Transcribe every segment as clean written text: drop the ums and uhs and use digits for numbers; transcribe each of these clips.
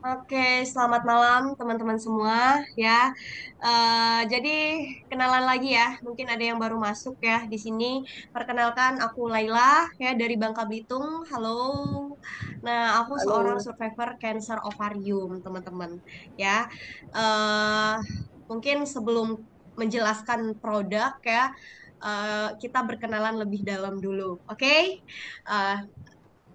Oke, selamat malam teman-teman semua ya. Jadi kenalan lagi ya. Mungkin ada yang baru masuk ya di sini. Perkenalkan aku Laila ya dari Bangka Belitung. Halo. Nah, aku seorang Halo. survivor cancer ovarium, teman-teman. Ya. eh Mungkin sebelum menjelaskan produk ya, kita berkenalan lebih dalam dulu. Oke? Eh,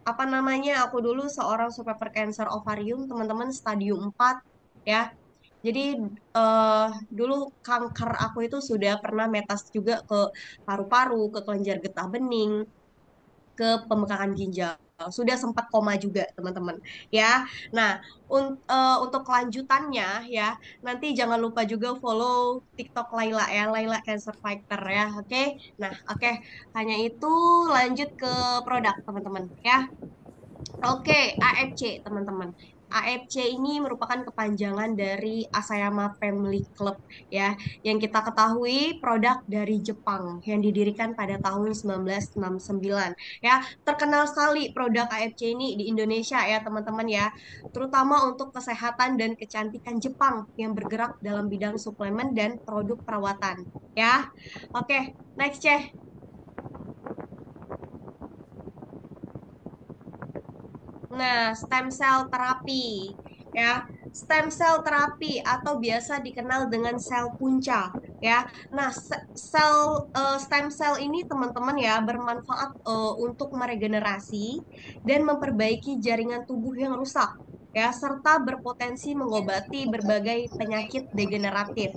apa namanya, aku dulu seorang survivor cancer ovarium, teman-teman, stadium 4 ya. Jadi dulu kanker aku itu sudah pernah metas juga ke paru-paru, ke kelenjar getah bening, ke pembekakan ginjal. Sudah sempat koma juga, teman-teman. Ya. Nah, untuk kelanjutannya ya, nanti jangan lupa juga follow TikTok Laila ya, Laila Cancer Fighter ya. Oke. Nah, oke. Hanya itu lanjut ke produk, teman-teman ya. Oke, AFC teman-teman. AFC ini merupakan kepanjangan dari Asayama Family Club ya, yang kita ketahui produk dari Jepang yang didirikan pada tahun 1969 ya. Terkenal sekali produk AFC ini di Indonesia ya, teman-teman ya. Terutama untuk kesehatan dan kecantikan Jepang yang bergerak dalam bidang suplemen dan produk perawatan ya. Oke, next Ceh. Nah, stem cell terapi ya. Stem cell terapi atau biasa dikenal dengan sel punca ya. Nah, stem cell ini teman-teman ya bermanfaat untuk meregenerasi dan memperbaiki jaringan tubuh yang rusak ya, serta berpotensi mengobati berbagai penyakit degeneratif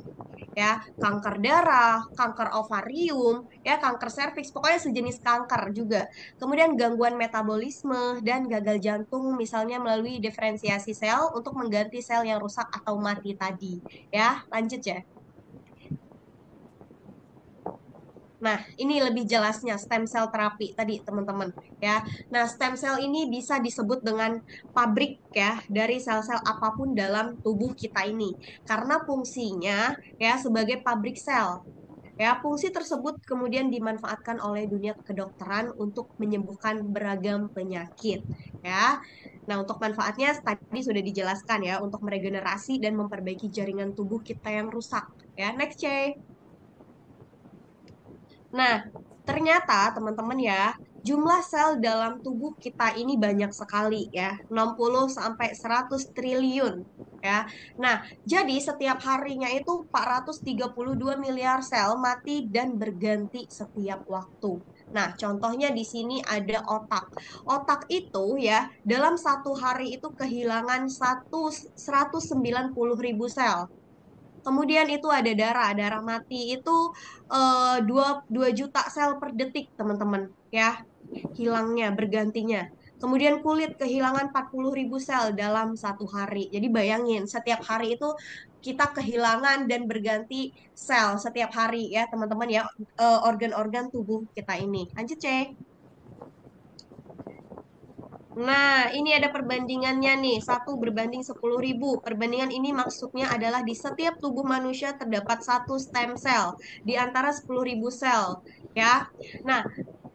ya, kanker darah, kanker ovarium, ya, kanker serviks, pokoknya sejenis kanker juga. Kemudian gangguan metabolisme dan gagal jantung misalnya melalui diferensiasi sel untuk mengganti sel yang rusak atau mati tadi. Ya, lanjut ya. Nah, ini lebih jelasnya stem cell terapi tadi, teman-teman, ya. Nah, stem cell ini bisa disebut dengan pabrik ya dari sel-sel apapun dalam tubuh kita ini. Karena fungsinya ya sebagai pabrik sel. Ya, fungsi tersebut kemudian dimanfaatkan oleh dunia kedokteran untuk menyembuhkan beragam penyakit, ya. Nah, untuk manfaatnya tadi sudah dijelaskan ya, untuk meregenerasi dan memperbaiki jaringan tubuh kita yang rusak, ya. Next, C. Nah, ternyata teman-teman ya, jumlah sel dalam tubuh kita ini banyak sekali ya, 60 sampai 100 triliun ya. Nah, jadi setiap harinya itu 432 miliar sel mati dan berganti setiap waktu. Nah, contohnya di sini ada otak. Otak itu ya, dalam satu hari itu kehilangan 190.000 sel. Kemudian itu ada darah, darah mati itu 2 juta sel per detik, teman-teman, ya, hilangnya, bergantinya. Kemudian kulit kehilangan 40.000 sel dalam satu hari. Jadi bayangin, setiap hari itu kita kehilangan dan berganti sel setiap hari ya, teman-teman ya, organ-organ tubuh kita ini. Lanjut, cek. Nah, ini ada perbandingannya nih, 1 berbanding 10.000. Perbandingan ini maksudnya adalah di setiap tubuh manusia terdapat satu stem cell di antara 10.000 sel, ya. Nah,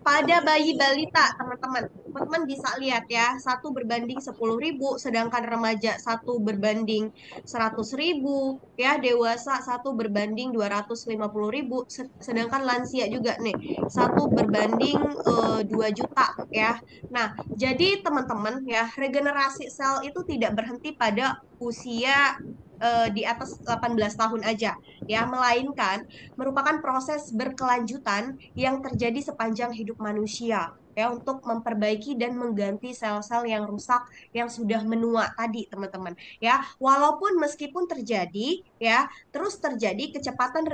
pada bayi balita, teman-teman bisa lihat ya, 1 berbanding 10.000, sedangkan remaja 1 berbanding 100.000, ya, dewasa 1 berbanding 250.000, sedangkan lansia juga nih 1 berbanding 2 juta ya. Nah, jadi teman-teman ya, regenerasi sel itu tidak berhenti pada usia di atas 18 tahun aja ya, melainkan merupakan proses berkelanjutan yang terjadi sepanjang hidup manusia ya, untuk memperbaiki dan mengganti sel-sel yang rusak yang sudah menua tadi, teman-teman ya. Walaupun meskipun terjadi ya, terus terjadi, kecepatan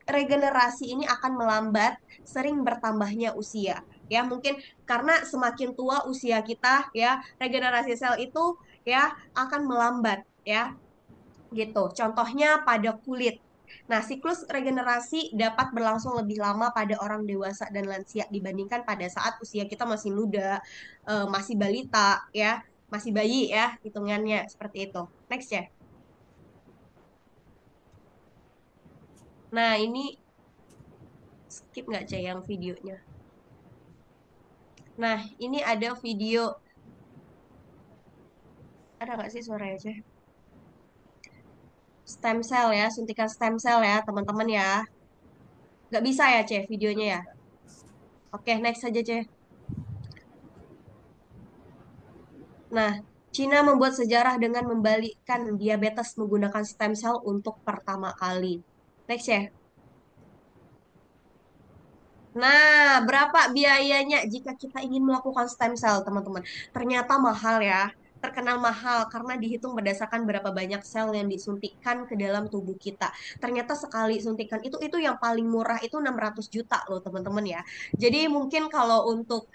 regenerasi ini akan melambat sering bertambahnya usia ya. Mungkin karena semakin tua usia kita ya, regenerasi sel itu ya akan melambat ya, gitu. Contohnya pada kulit. Nah, siklus regenerasi dapat berlangsung lebih lama pada orang dewasa dan lansia dibandingkan pada saat usia kita masih muda, masih balita ya, masih bayi ya, hitungannya seperti itu. Next ya. Nah, ini skip nggak Cah yang videonya? Nah, ini ada video Ada nggak sih suaranya, Ceh? Stem cell ya, suntikan stem cell ya, teman-teman ya. Nggak bisa ya, Ceh, videonya ya? Bisa. Oke, next saja, Ceh. Nah, Cina membuat sejarah dengan membalikkan diabetes menggunakan stem cell untuk pertama kali. Next ya. Nah, berapa biayanya jika kita ingin melakukan stem cell, teman-teman? Ternyata mahal ya. Terkenal mahal karena dihitung berdasarkan berapa banyak sel yang disuntikkan ke dalam tubuh kita. Ternyata sekali suntikan itu yang paling murah itu 600 juta loh, teman-teman ya. Jadi mungkin kalau untuk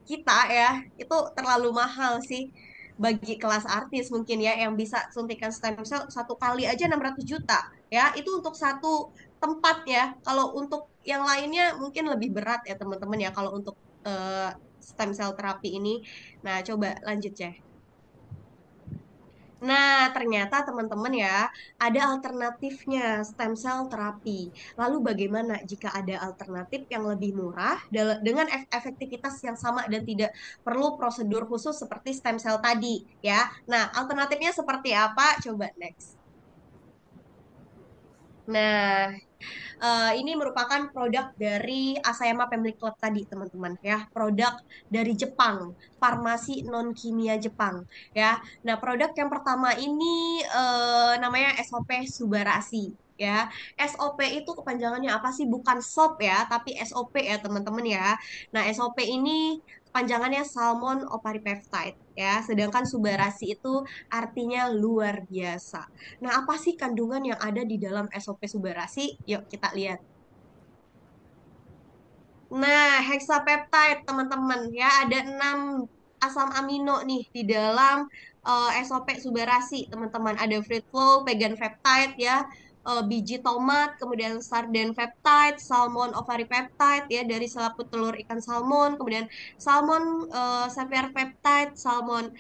kita ya itu terlalu mahal sih bagi kelas artis mungkin ya yang bisa suntikan stem cell satu kali aja 600 juta ya itu untuk satu tempat ya kalau untuk yang lainnya mungkin lebih berat ya teman-teman ya kalau untuk stem cell terapi ini. Nah, coba lanjut ya. Nah, ternyata teman-teman ya, ada alternatifnya stem cell terapi. Lalu bagaimana jika ada alternatif yang lebih murah dengan efektivitas yang sama dan tidak perlu prosedur khusus seperti stem cell tadi, ya. Nah, alternatifnya seperti apa? Coba next. Nah, ini merupakan produk dari Asayama Family Club tadi, teman-teman ya. Produk dari Jepang, farmasi non kimia Jepang ya. Nah, produk yang pertama ini namanya SOP Subarasi ya. SOP itu kepanjangannya apa sih? Bukan SOP ya, tapi SOP ya, teman-teman ya. Nah, SOP ini kepanjangannya Salmon Oparipeptide ya. Sedangkan Subarasi itu artinya luar biasa. Nah, apa sih kandungan yang ada di dalam SOP Subarasi? Yuk kita lihat. Nah, hexapeptide teman-teman ya ada 6 asam amino nih di dalam SOP Subarasi teman-teman. Ada fruit flow, vegan peptide ya, biji tomat, kemudian sarden peptide, salmon ovary peptide ya dari selaput telur ikan salmon, kemudian salmon sapphire peptide, salmon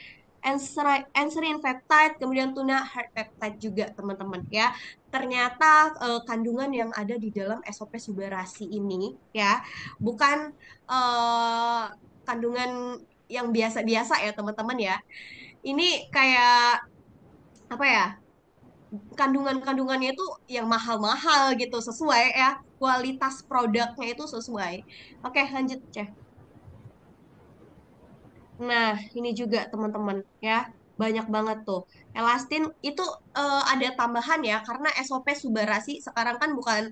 anserin peptide, kemudian tuna heart peptide juga teman-teman ya. Ternyata kandungan yang ada di dalam SOP Subarasi ini ya bukan eh, kandungan yang biasa-biasa ya teman-teman ya. Ini kayak apa ya? Kandungan-kandungannya itu yang mahal-mahal gitu sesuai ya kualitas produknya itu sesuai. Oke, lanjut Ceh. Nah, ini juga teman-teman ya. Banyak banget tuh. Elastin itu ada tambahan ya karena SOP Subarasi sekarang kan bukan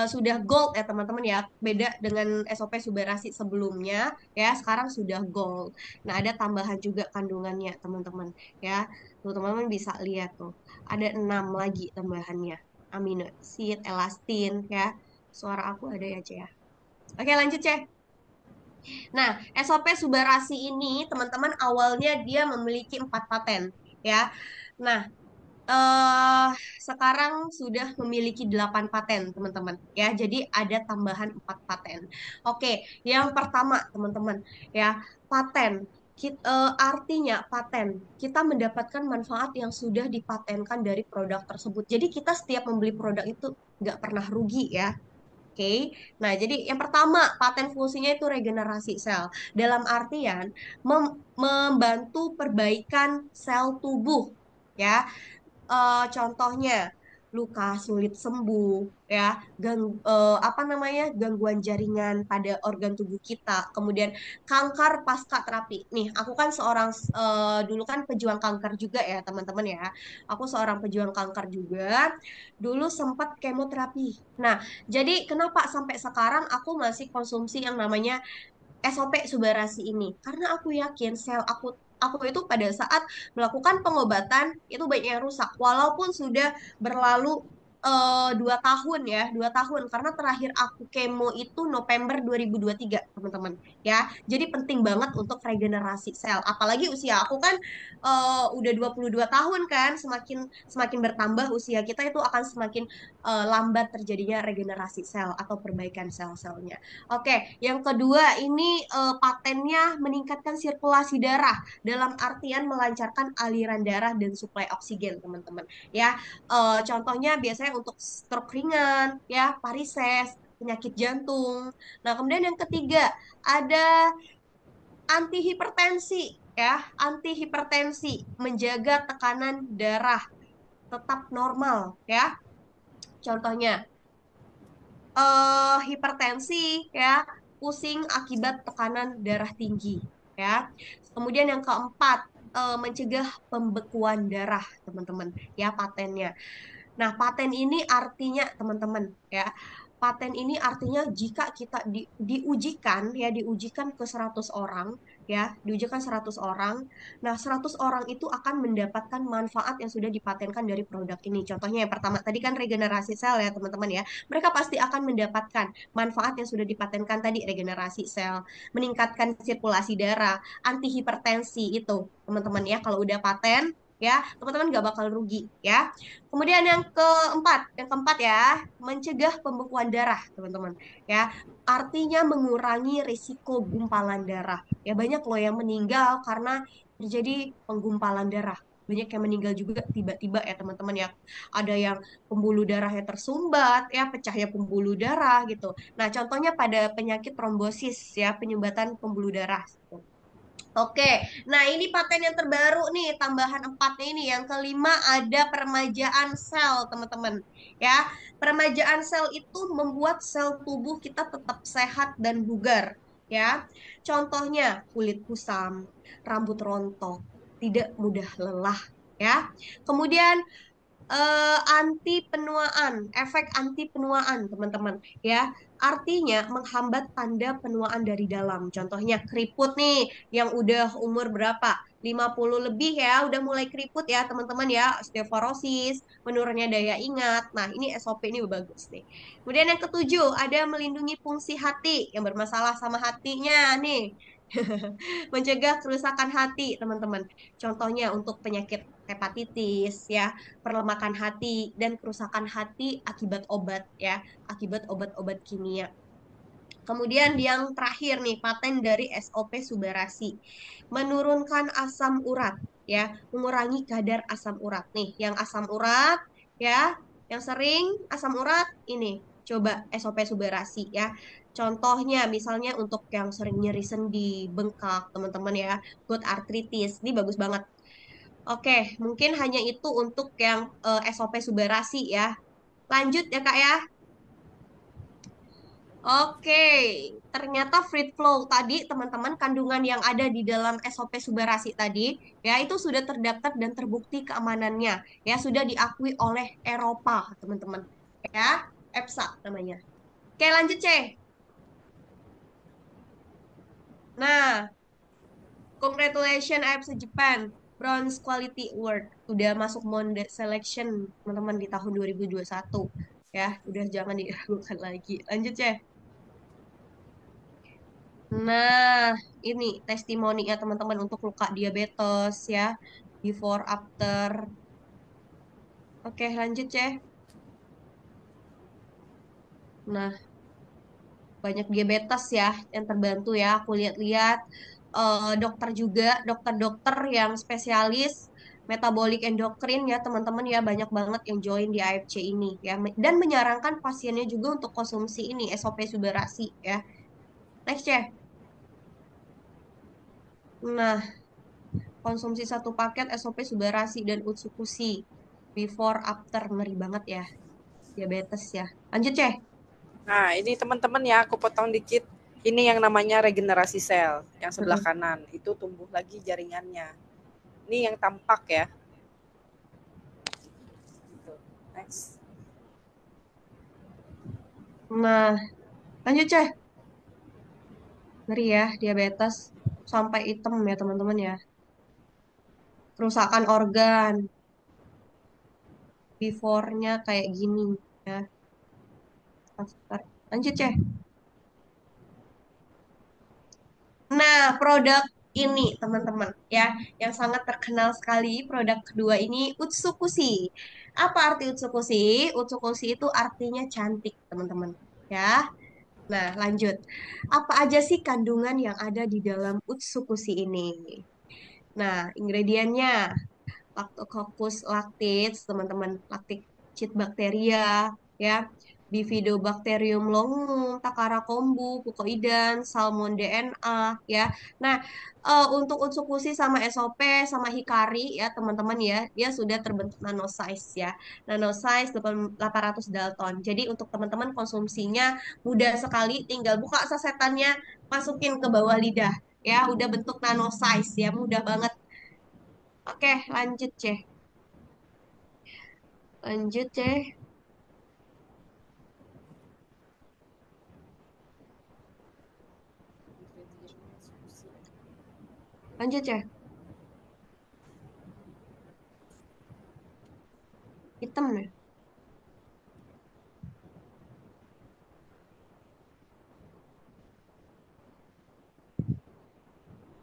sudah gold ya teman-teman ya. Beda dengan SOP Subarasi sebelumnya ya, sekarang sudah gold. Nah, ada tambahan juga kandungannya teman-teman ya. Tuh teman-teman bisa lihat tuh. Ada 6 lagi tambahannya. Amino acid, elastin ya. Suara aku ada ya, Ceh ya. Oke, lanjut, Ceh. Nah, SOP Subarasi ini teman-teman awalnya dia memiliki 4 paten ya. Nah, eh sekarang sudah memiliki 8 paten teman-teman ya. Jadi ada tambahan 4 paten. Oke, yang pertama teman-teman ya paten. Artinya paten kita mendapatkan manfaat yang sudah dipatenkan dari produk tersebut. Jadi kita setiap membeli produk itu nggak pernah rugi ya. Oke, nah jadi yang pertama paten fungsinya itu regenerasi sel. Dalam artian membantu perbaikan sel tubuh, ya. Contohnya luka sulit sembuh ya apa namanya gangguan jaringan pada organ tubuh kita kemudian kanker pasca terapi nih aku kan seorang dulu kan pejuang kanker juga ya teman-teman ya aku seorang pejuang kanker juga dulu sempat kemoterapi. Nah, jadi kenapa sampai sekarang aku masih konsumsi yang namanya SOP Subarasi ini karena aku yakin sel aku itu pada saat melakukan pengobatan itu banyak yang rusak walaupun sudah berlalu 2 tahun ya 2 tahun karena terakhir aku kemo itu November 2023 teman-teman ya jadi penting banget untuk regenerasi sel apalagi usia aku kan udah 22 tahun kan semakin semakin bertambah usia kita itu akan semakin lambat terjadinya regenerasi sel atau perbaikan sel-selnya. Oke, yang kedua ini patennya meningkatkan sirkulasi darah dalam artian melancarkan aliran darah dan suplai oksigen, teman-teman. Ya, contohnya biasanya untuk stroke ringan, ya, varises, penyakit jantung. Nah, kemudian yang ketiga ada anti hipertensi. ya, anti hipertensi, menjaga tekanan darah tetap normal ya. Contohnya hipertensi ya, pusing akibat tekanan darah tinggi ya. Kemudian yang keempat, mencegah pembekuan darah, teman-teman, ya patennya. Nah, paten ini artinya teman-teman ya. Paten ini artinya jika kita diujikan ya, diujikan ke 100 orang ya, diujikan 100 orang. Nah, 100 orang itu akan mendapatkan manfaat yang sudah dipatenkan dari produk ini. Contohnya yang pertama tadi kan regenerasi sel ya, teman-teman ya. Mereka pasti akan mendapatkan manfaat yang sudah dipatenkan tadi, regenerasi sel, meningkatkan sirkulasi darah, anti hipertensi itu, teman-teman ya. Kalau udah paten ya, teman-teman nggak bakal rugi ya. Kemudian yang keempat ya, mencegah pembekuan darah, teman-teman. Ya, artinya mengurangi risiko gumpalan darah. Ya, banyak loh yang meninggal karena terjadi penggumpalan darah. Banyak yang meninggal juga tiba-tiba ya, teman-teman ya. Ada yang pembuluh darahnya tersumbat, ya, pecahnya pembuluh darah gitu. Nah, contohnya pada penyakit trombosis ya, penyumbatan pembuluh darah. Oke, nah ini paten yang terbaru nih, tambahan empatnya ini. Yang kelima ada peremajaan sel, teman-teman. Ya, peremajaan sel itu membuat sel tubuh kita tetap sehat dan bugar. Ya, contohnya kulit kusam, rambut rontok, tidak mudah lelah. Ya, kemudian anti penuaan, efek anti penuaan, teman-teman, ya. Artinya menghambat tanda penuaan dari dalam. Contohnya keriput nih yang udah umur berapa? 50 lebih ya, udah mulai keriput ya, teman-teman ya, osteoporosis, menurunnya daya ingat. Nah, ini SOP ini bagus nih. Kemudian yang ketujuh, ada melindungi fungsi hati yang bermasalah sama hatinya nih. Mencegah kerusakan hati, teman-teman. Contohnya untuk penyakit hepatitis ya, perlemakan hati dan kerusakan hati akibat obat ya, akibat obat-obat kimia. Kemudian yang terakhir nih, paten dari SOP Subarasi. Menurunkan asam urat ya, mengurangi kadar asam urat nih. Yang asam urat ya, yang sering asam urat ini coba SOP Subarasi ya. Contohnya misalnya untuk yang sering nyeri sendi, bengkak, teman-teman ya, gout arthritis. Ini bagus banget. Oke, mungkin hanya itu untuk yang SOP Subarasi ya. Lanjut ya Kak ya. Oke, ternyata fruit flow tadi teman-teman, kandungan yang ada di dalam SOP Subarasi tadi ya itu sudah terdaftar dan terbukti keamanannya ya, sudah diakui oleh Eropa teman-teman ya, EFSA namanya. Oke, lanjut C. Nah, congratulations EFSA Japan Bronze Quality Award udah masuk Monde Selection teman-teman di tahun 2021 ya, udah jangan diragukan lagi. Lanjut C. Nah, ini testimoni ya teman-teman untuk luka diabetes ya, before after. Oke, lanjut ya. Nah, banyak diabetes ya yang terbantu ya. Aku lihat-lihat dokter juga, dokter-dokter yang spesialis metabolic endokrin ya teman-teman ya, banyak banget yang join di AFC ini ya, dan menyarankan pasiennya juga untuk konsumsi ini SOP Subarasi ya. Next ya. Nah, konsumsi satu paket SOP Subarasi dan Utsukushi before after, ngeri banget ya, diabetes ya. Lanjut Ceh. Nah, ini teman-teman ya, aku potong dikit. Ini yang namanya regenerasi sel. Yang sebelah kanan itu tumbuh lagi jaringannya. Ini yang tampak ya. Next. Nah, lanjut Ceh. Ngeri ya, diabetes sampai hitam ya teman-teman ya. Kerusakan organ, before-nya kayak gini ya. After. Lanjut Ceh. Nah, produk ini teman-teman ya, yang sangat terkenal sekali, produk kedua ini Utsukushi. Apa arti Utsukushi? Utsukushi itu artinya cantik, teman-teman. Ya. Nah, lanjut. Apa aja sih kandungan yang ada di dalam Utsukushi ini? Nah, ingredientnya Lactococcus lactis, teman-teman, lactic bacteria, ya. Bifidobacterium longum, Takara kombu, Pukoidan, Salmon DNA ya. Nah, untuk Utsukushi sama SOP sama Hikari ya teman-teman ya, dia sudah terbentuk nanosize ya. Nanosize 800 Dalton. Jadi untuk teman-teman konsumsinya mudah sekali, tinggal buka sasetannya, masukin ke bawah lidah ya, udah bentuk nanosize ya, mudah banget. Oke, lanjut Ceh. Lanjut Ceh. Lanjut Ceh. Hitam ya.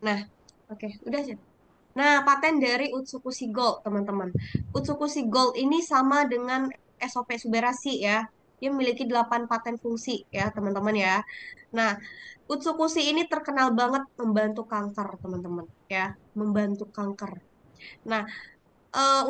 Nah, oke, udah Ceh. Nah, paten dari Utsukushi Gold, teman-teman. Utsukushi Gold ini sama dengan SOP Suberashi ya. Dia memiliki 8 paten fungsi ya, teman-teman ya. Nah, Utsukushi ini terkenal banget membantu kanker, teman-teman ya, membantu kanker. Nah,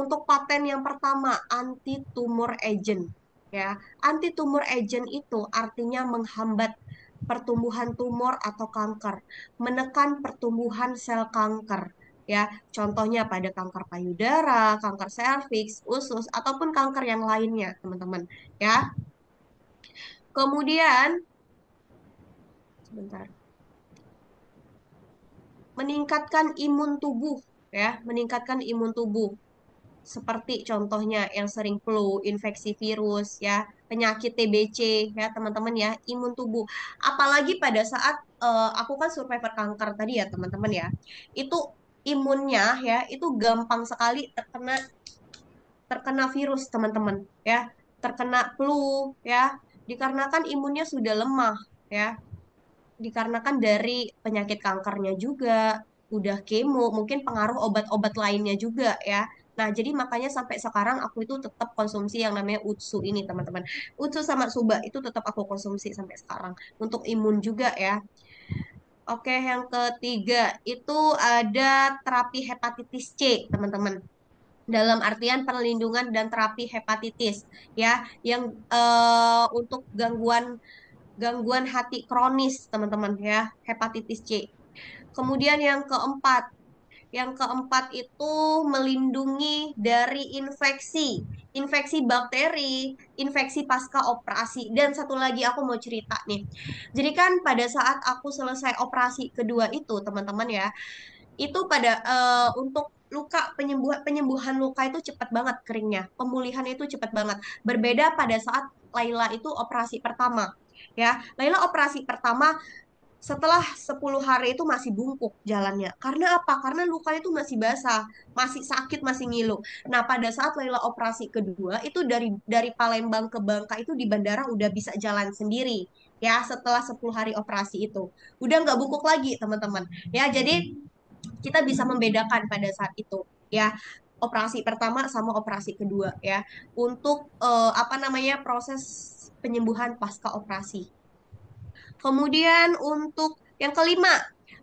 untuk paten yang pertama, anti tumor agent ya. Anti tumor agent itu artinya menghambat pertumbuhan tumor atau kanker, menekan pertumbuhan sel kanker ya. Contohnya pada kanker payudara, kanker serviks, usus ataupun kanker yang lainnya, teman-teman ya. Kemudian sebentar, meningkatkan imun tubuh ya, meningkatkan imun tubuh. Seperti contohnya yang sering flu, infeksi virus ya, penyakit TBC ya teman-teman ya, imun tubuh. Apalagi pada saat aku kan survivor kanker tadi ya teman-teman ya, itu imunnya ya itu gampang sekali terkena terkena virus teman-teman ya, terkena flu ya, dikarenakan imunnya sudah lemah ya, dikarenakan dari penyakit kankernya juga, udah kemo, mungkin pengaruh obat-obat lainnya juga ya. Nah, jadi makanya sampai sekarang aku itu tetap konsumsi yang namanya Utsu ini, teman-teman. Utsu sama Suba itu tetap aku konsumsi sampai sekarang untuk imun juga ya. Oke, yang ketiga itu ada terapi hepatitis C, teman-teman. Dalam artian perlindungan dan terapi hepatitis ya, yang untuk gangguan gangguan hati kronis, teman-teman ya, hepatitis C. Kemudian yang keempat itu melindungi dari infeksi, infeksi bakteri, infeksi pasca operasi. Dan satu lagi aku mau cerita nih. Jadi kan pada saat aku selesai operasi kedua itu, teman-teman ya, itu pada untuk luka penyembuhan penyembuhan luka itu cepat banget keringnya, pemulihan itu cepat banget. Berbeda pada saat Laila itu operasi pertama. Ya, Laila operasi pertama setelah 10 hari itu masih bungkuk jalannya. Karena apa? Karena luka itu masih basah, masih sakit, masih ngilu. Nah, pada saat Laila operasi kedua itu dari Palembang ke Bangka itu di bandara udah bisa jalan sendiri. Ya, setelah 10 hari operasi itu. Udah nggak bungkuk lagi, teman-teman. Ya, jadi kita bisa membedakan pada saat itu. Ya, operasi pertama sama operasi kedua ya. Untuk apa namanya proses penyembuhan pasca operasi. Kemudian untuk yang kelima,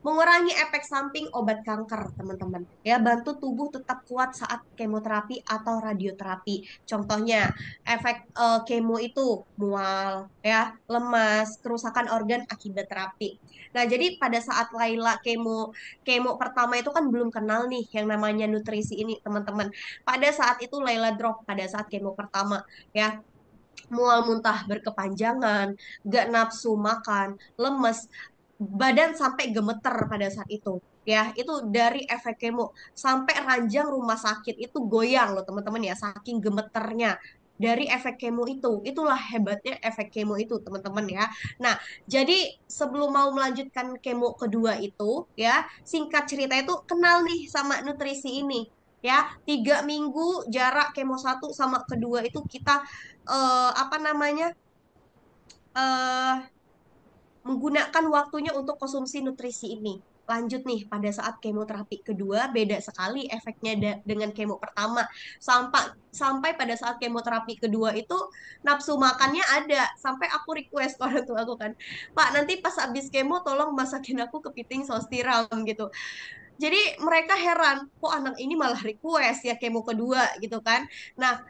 mengurangi efek samping obat kanker, teman-teman. Ya, bantu tubuh tetap kuat saat kemoterapi atau radioterapi. Contohnya, efek kemo itu mual, ya, lemas, kerusakan organ akibat terapi. Nah, jadi pada saat Laila kemo kemo pertama itu kan belum kenal nih yang namanya nutrisi ini, teman-teman. Pada saat itu Laila drop pada saat kemo pertama, ya, mual muntah berkepanjangan, gak nafsu makan, lemes, badan sampai gemeter pada saat itu. Ya, itu dari efek kemo sampai ranjang rumah sakit itu goyang loh teman-teman ya, saking gemeternya dari efek kemo itu. Itulah hebatnya efek kemo itu teman-teman ya. Nah, jadi sebelum mau melanjutkan kemo kedua itu ya, singkat cerita itu kenal nih sama nutrisi ini. Ya, 3 minggu jarak kemo satu sama kedua itu kita apa namanya eh menggunakan waktunya untuk konsumsi nutrisi ini. Lanjut nih, pada saat kemoterapi kedua beda sekali efeknya dengan kemo pertama. Sampai sampai pada saat kemoterapi kedua itu nafsu makannya ada. Sampai aku request orang tua aku kan, Pak nanti pas habis kemo tolong masakin aku kepiting saus tiram gitu. Jadi mereka heran, kok anak ini malah request ya kemo kedua gitu kan. Nah,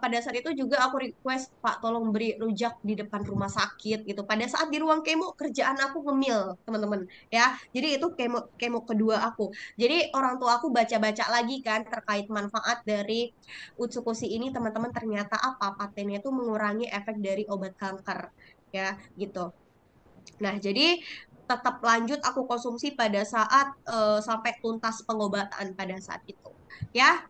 pada saat itu juga aku request, Pak tolong beri rujak di depan rumah sakit gitu. Pada saat di ruang kemo kerjaan aku ngemil, teman-teman ya. Jadi itu kemo kemo kedua aku. Jadi orang tua aku baca-baca lagi kan terkait manfaat dari Utsukushi ini, teman-teman, ternyata apa? Patennya itu mengurangi efek dari obat kanker ya gitu. Nah, jadi tetap lanjut aku konsumsi pada saat sampai tuntas pengobatan pada saat itu. Ya.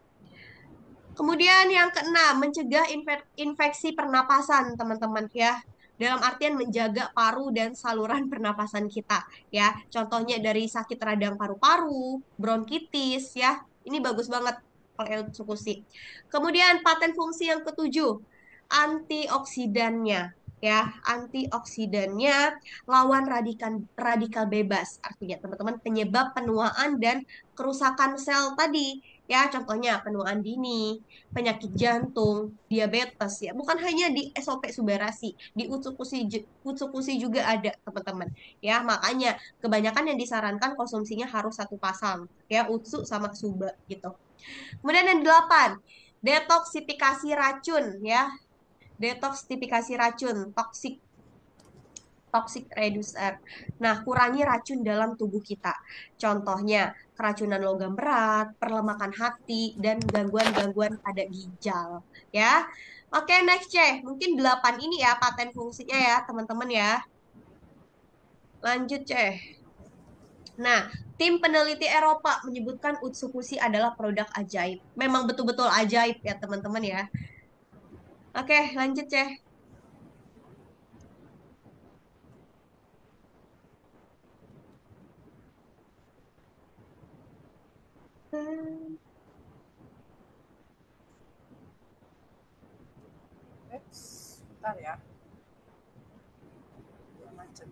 Kemudian yang keenam, mencegah infeksi pernapasan, teman-teman ya. Dalam artian menjaga paru dan saluran pernapasan kita ya. Contohnya dari sakit radang paru-paru, bronkitis ya. Ini bagus banget kalau Otsukushi. Kemudian paten fungsi yang ketujuh, antioksidannya ya. Antioksidannya lawan radikal radikal bebas, artinya teman-teman penyebab penuaan dan kerusakan sel tadi ya, contohnya penuaan dini, penyakit jantung, diabetes ya. Bukan hanya di SOP Subarasi, di Utsukushi juga ada, teman-teman. Ya, makanya kebanyakan yang disarankan konsumsinya harus satu pasang, ya, Utsu sama Suba gitu. Kemudian yang delapan, detoksifikasi racun ya. Detoksifikasi racun, toxic reducer. Nah, kurangi racun dalam tubuh kita. Contohnya, keracunan logam berat, perlemakan hati, dan gangguan-gangguan pada ginjal. Ya, oke, next C. Mungkin 8 ini ya paten fungsinya ya, teman-teman ya. Lanjut C. Nah, tim peneliti Eropa menyebutkan Utsukushi adalah produk ajaib. Memang betul-betul ajaib ya, teman-teman ya. Oke, lanjut C. Hmm. Sebentar ya. Macet.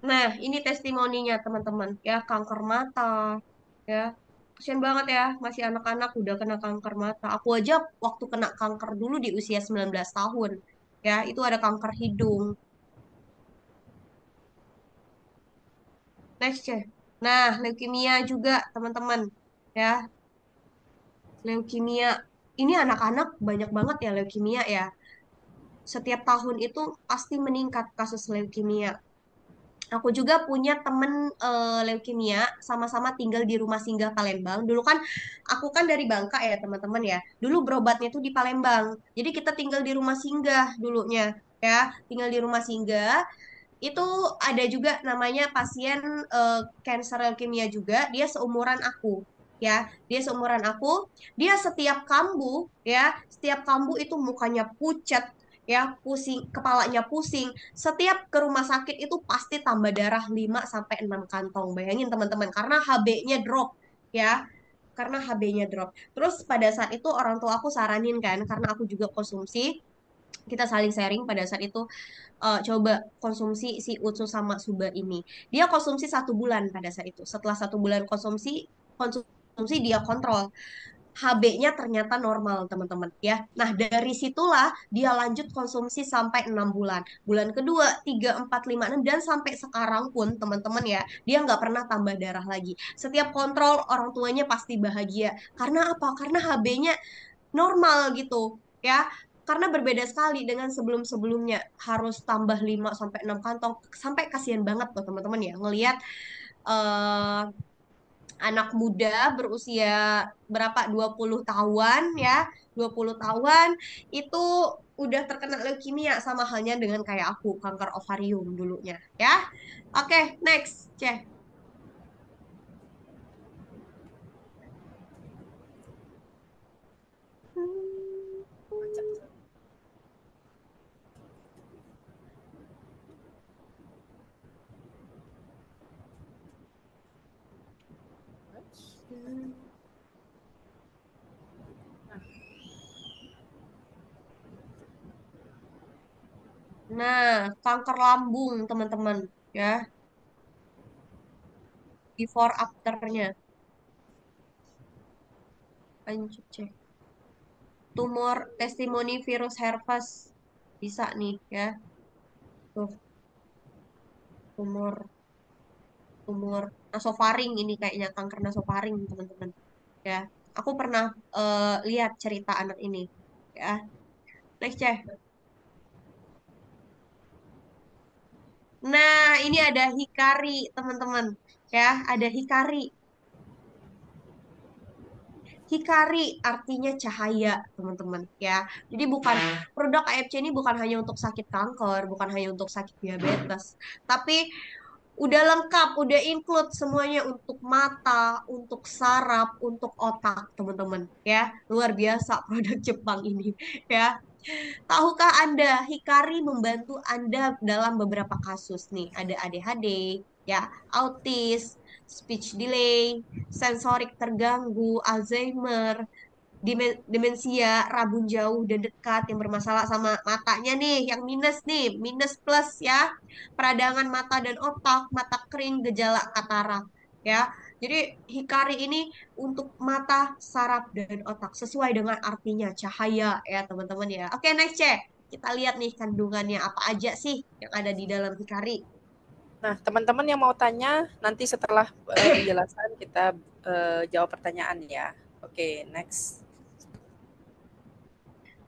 Nah, ini testimoninya teman-teman ya, kanker mata ya. Kasian banget ya, masih anak-anak udah kena kanker mata. Aku aja waktu kena kanker dulu di usia 19 tahun. Ya, itu ada kanker hidung. Next ya. Nah, leukemia juga teman-teman ya. Leukemia. Ini anak-anak banyak banget ya leukemia ya. Setiap tahun itu pasti meningkat kasus leukemia. Aku juga punya temen leukemia, sama-sama tinggal di rumah singgah Palembang. Dulu kan aku kan dari Bangka ya teman-teman ya. Dulu berobatnya tuh di Palembang. Jadi kita tinggal di rumah singgah dulunya ya. Tinggal di rumah singgah. Itu ada juga namanya pasien cancer leukemia juga. Dia seumuran aku ya. Dia seumuran aku. Dia setiap kambuh ya, setiap kambuh itu mukanya pucat ya, pusing, kepalanya pusing. Setiap ke rumah sakit itu pasti tambah darah 5 sampai 6 kantong. Bayangin teman-teman, karena HB-nya drop ya. Karena HB-nya drop. Terus pada saat itu orang tua aku saranin kan, karena aku juga konsumsi, kita saling sharing pada saat itu, coba konsumsi si Utsu sama Suba ini. Dia konsumsi 1 bulan pada saat itu. Setelah 1 bulan konsumsi dia kontrol. HB-nya ternyata normal, teman-teman ya. Nah, dari situlah dia lanjut konsumsi sampai 6 bulan. Bulan kedua, 3, 4, 5, 6, dan sampai sekarang pun, teman-teman ya, dia nggak pernah tambah darah lagi. Setiap kontrol, orang tuanya pasti bahagia. Karena apa? Karena HB-nya normal gitu ya. Karena berbeda sekali dengan sebelum-sebelumnya, harus tambah 5 sampai 6 kantong, sampai kasihan banget loh teman-teman ya ngelihat eh, anak muda berusia berapa, 20 tahun ya, 20 tahun itu udah terkena leukemia, sama halnya dengan kayak aku, kanker ovarium dulunya ya. Oke, next Ceh. Nah, kanker lambung, teman-teman, ya, before afternya. Lanjut cek. Tumor testimoni virus herpes bisa nih ya. Tuh, tumor tumor nasofaring ini kayaknya kanker nasofaring, teman-teman. Ya, aku pernah lihat cerita anak ini. Ya, next cek. Nah, ini ada hikari, teman-teman. Ya, ada hikari. Hikari artinya cahaya, teman-teman, ya. Jadi bukan produk AFC ini bukan hanya untuk sakit kanker, bukan hanya untuk sakit diabetes, tapi udah lengkap, udah include semuanya untuk mata, untuk saraf, untuk otak, teman-teman, ya. Luar biasa produk Jepang ini, ya. Tahukah Anda, Hikari membantu Anda dalam beberapa kasus nih. Ada ADHD, ya, autis, speech delay, sensorik terganggu, Alzheimer, demensia, rabun jauh dan dekat yang bermasalah sama matanya nih, yang minus nih, minus plus ya, peradangan mata dan otak, mata kering, gejala katarak ya. Jadi Hikari ini untuk mata, saraf dan otak sesuai dengan artinya cahaya ya teman-teman ya. Oke, next cek. Kita lihat nih kandungannya apa aja sih yang ada di dalam Hikari. Nah, teman-teman yang mau tanya nanti setelah penjelasan kita jawab pertanyaan ya. Oke, next.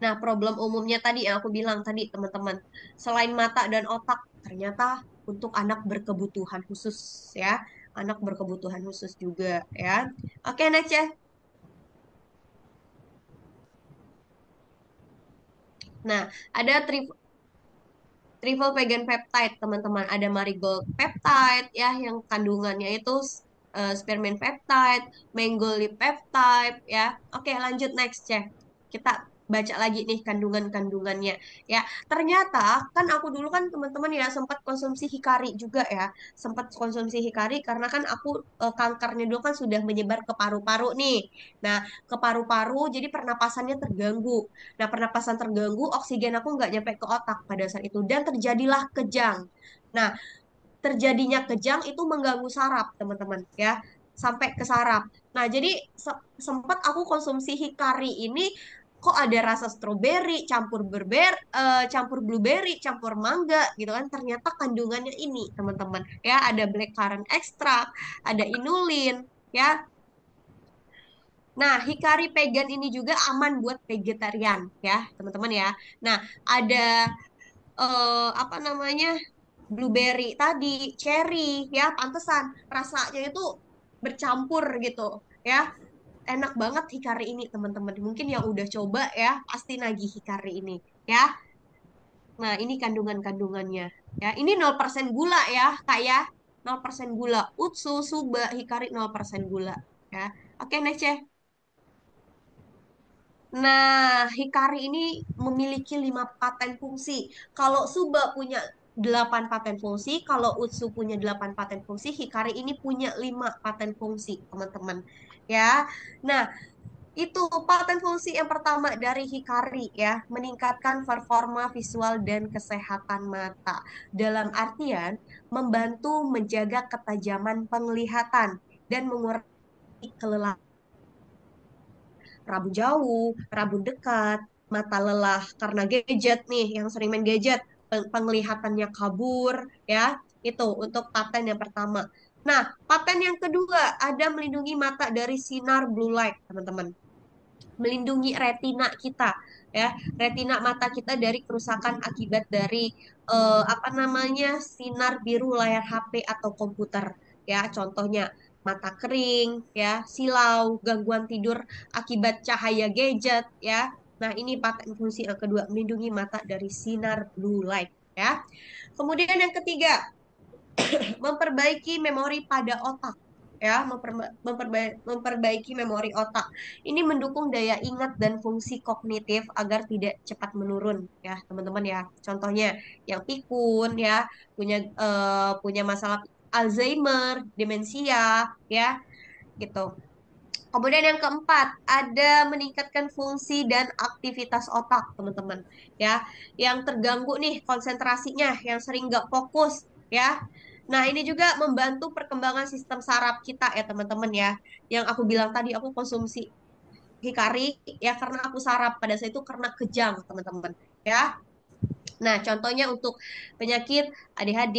Nah, problem umumnya tadi yang aku bilang tadi, teman-teman, selain mata dan otak, ternyata untuk anak berkebutuhan khusus ya, anak berkebutuhan khusus juga ya. Oke, next ya. Nah, ada triple vegan peptide, teman-teman. Ada marigold peptide ya, yang kandungannya itu spearmint peptide, mango leaf peptide ya. Oke, lanjut next cek. Kita baca lagi nih kandungan-kandungannya ya. Ternyata kan aku dulu kan teman-teman ya sempat konsumsi hikari juga ya. Sempat konsumsi hikari karena kan aku kankernya dulu kan sudah menyebar ke paru-paru nih. Nah, ke paru-paru jadi pernapasannya terganggu. Nah, pernapasan terganggu, oksigen aku nggak nyampe ke otak pada saat itu. Dan terjadilah kejang. Nah, terjadinya kejang itu mengganggu saraf, teman-teman, ya. Sampai ke saraf. Nah, jadi sempat aku konsumsi hikari ini, kok ada rasa stroberi, campur blueberry, campur mangga, gitu kan. Ternyata kandungannya ini, teman-teman. Ya, ada blackcurrant extract, ada inulin, ya. Nah, hikari vegan ini juga aman buat vegetarian ya, teman-teman ya. Nah, ada apa namanya? Blueberry tadi, cherry ya, pantesan rasanya itu bercampur gitu ya. Enak banget hikari ini, teman-teman. Mungkin yang udah coba ya, pasti nagih hikari ini ya. Nah, ini kandungan-kandungannya ya. Ini 0% gula ya, Kak ya. 0% gula. Utsu, Suba, hikari 0% gula ya. Oke, next ya. Nah, Hikari ini memiliki 5 paten fungsi. Kalau Suba punya 8 paten fungsi, kalau Utsu punya 8 paten fungsi, Hikari ini punya 5 paten fungsi, teman-teman. Ya, nah itu paten fungsi yang pertama dari Hikari ya, meningkatkan performa visual dan kesehatan mata. Dalam artian, membantu menjaga ketajaman penglihatan dan mengurangi kelelahan rabun jauh, rabun dekat, mata lelah karena gadget nih, yang sering main gadget, penglihatannya kabur, ya, itu untuk paten yang pertama. Nah, paten yang kedua ada melindungi mata dari sinar blue light, teman-teman. Melindungi retina kita, ya, retina mata kita dari kerusakan akibat dari apa namanya sinar biru layar HP atau komputer, ya, contohnya mata kering, ya, silau, gangguan tidur akibat cahaya gadget, ya. Nah, ini paten fungsi yang kedua, melindungi mata dari sinar blue light, ya. Kemudian yang ketiga, memperbaiki memori pada otak ya, memperbaiki memori otak. Ini mendukung daya ingat dan fungsi kognitif agar tidak cepat menurun ya, teman-teman ya. Contohnya yang pikun ya, punya masalah Alzheimer, demensia ya, gitu. Kemudian yang keempat, ada meningkatkan fungsi dan aktivitas otak, teman-teman. Ya, yang terganggu nih konsentrasinya, yang sering nggak fokus, ya. Nah, ini juga membantu perkembangan sistem saraf kita ya, teman-teman ya. Yang aku bilang tadi, aku konsumsi hikari ya karena aku saraf pada saat itu karena kejang, teman-teman. Ya. Nah, contohnya untuk penyakit ADHD,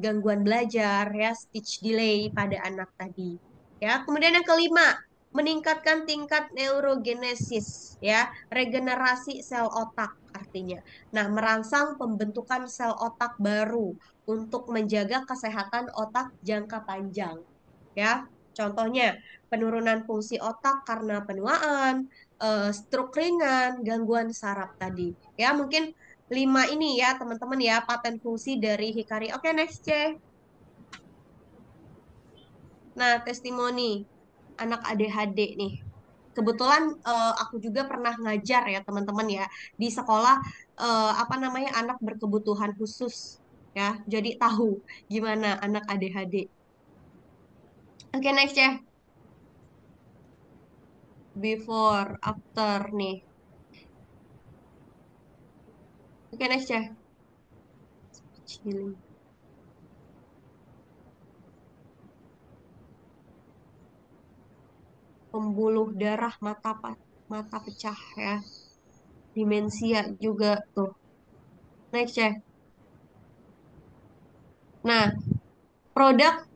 gangguan belajar, ya, speech delay pada anak tadi. Ya, kemudian yang kelima, meningkatkan tingkat neurogenesis, ya, regenerasi sel otak artinya. Nah, merangsang pembentukan sel otak baru untuk menjaga kesehatan otak jangka panjang. Ya, contohnya penurunan fungsi otak karena penuaan, stroke ringan, gangguan saraf tadi. Ya, mungkin 5 ini ya, teman-teman ya, paten fungsi dari Hikari. Oke, next, C. Nah, testimoni anak ADHD nih. Kebetulan aku juga pernah ngajar ya, teman-teman ya, di sekolah apa namanya anak berkebutuhan khusus ya. Jadi tahu gimana anak ADHD. Oke, next ya. Before, after nih. Oke, next ya. Chilling. Pembuluh darah mata pecah ya. Demensia juga tuh. Next ya. Nah, produk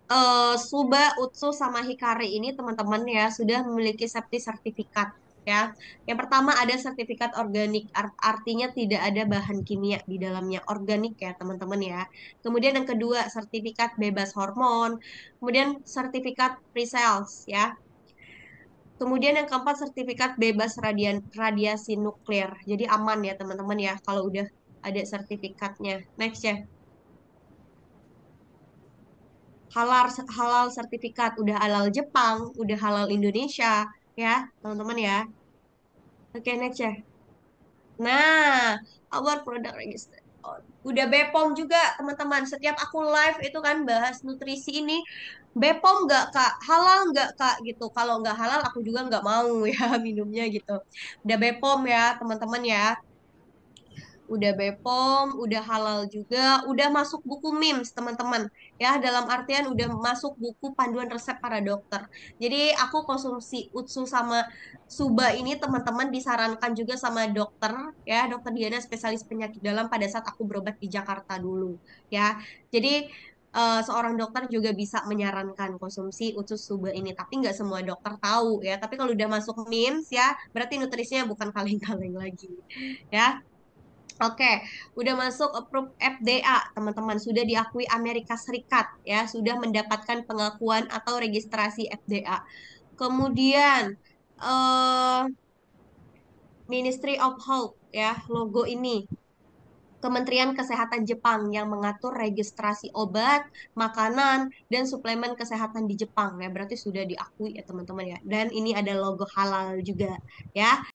Suba, Utsu, sama Hikari ini teman-teman ya sudah memiliki safety sertifikat ya. Yang pertama ada sertifikat organik, artinya tidak ada bahan kimia di dalamnya, organik ya teman-teman ya. Kemudian yang kedua sertifikat bebas hormon, kemudian sertifikat free cells ya. Kemudian yang keempat sertifikat bebas radiasi nuklir. Jadi aman ya teman-teman ya kalau udah ada sertifikatnya. Next ya. halal halal sertifikat udah halal Jepang, udah halal Indonesia ya, teman-teman ya. Oke, next ya. Nah, our product register. Oh, udah BPOM juga, teman-teman. Setiap aku live itu kan bahas nutrisi ini, BPOM nggak Kak? Halal nggak Kak? Gitu. Kalau nggak halal aku juga nggak mau ya minumnya gitu. Udah BPOM ya, teman-teman ya. Udah BPOM, udah halal juga, udah masuk buku MIMS, teman-teman. Ya, dalam artian udah masuk buku panduan resep para dokter. Jadi aku konsumsi Utsu sama Suba ini teman-teman disarankan juga sama dokter, ya, dokter Diana spesialis penyakit dalam pada saat aku berobat di Jakarta dulu, ya. Jadi seorang dokter juga bisa menyarankan konsumsi Utsu Suba ini, tapi nggak semua dokter tahu ya. Tapi kalau udah masuk MIMS ya, berarti nutrisinya bukan kaleng-kaleng lagi, ya. Oke, udah masuk approve FDA, teman-teman. Sudah diakui Amerika Serikat, ya. Sudah mendapatkan pengakuan atau registrasi FDA. Kemudian, eh Ministry of Health, ya, logo ini. Kementerian Kesehatan Jepang yang mengatur registrasi obat, makanan, dan suplemen kesehatan di Jepang, ya. Berarti sudah diakui ya, teman-teman, ya. Dan ini ada logo halal juga, ya.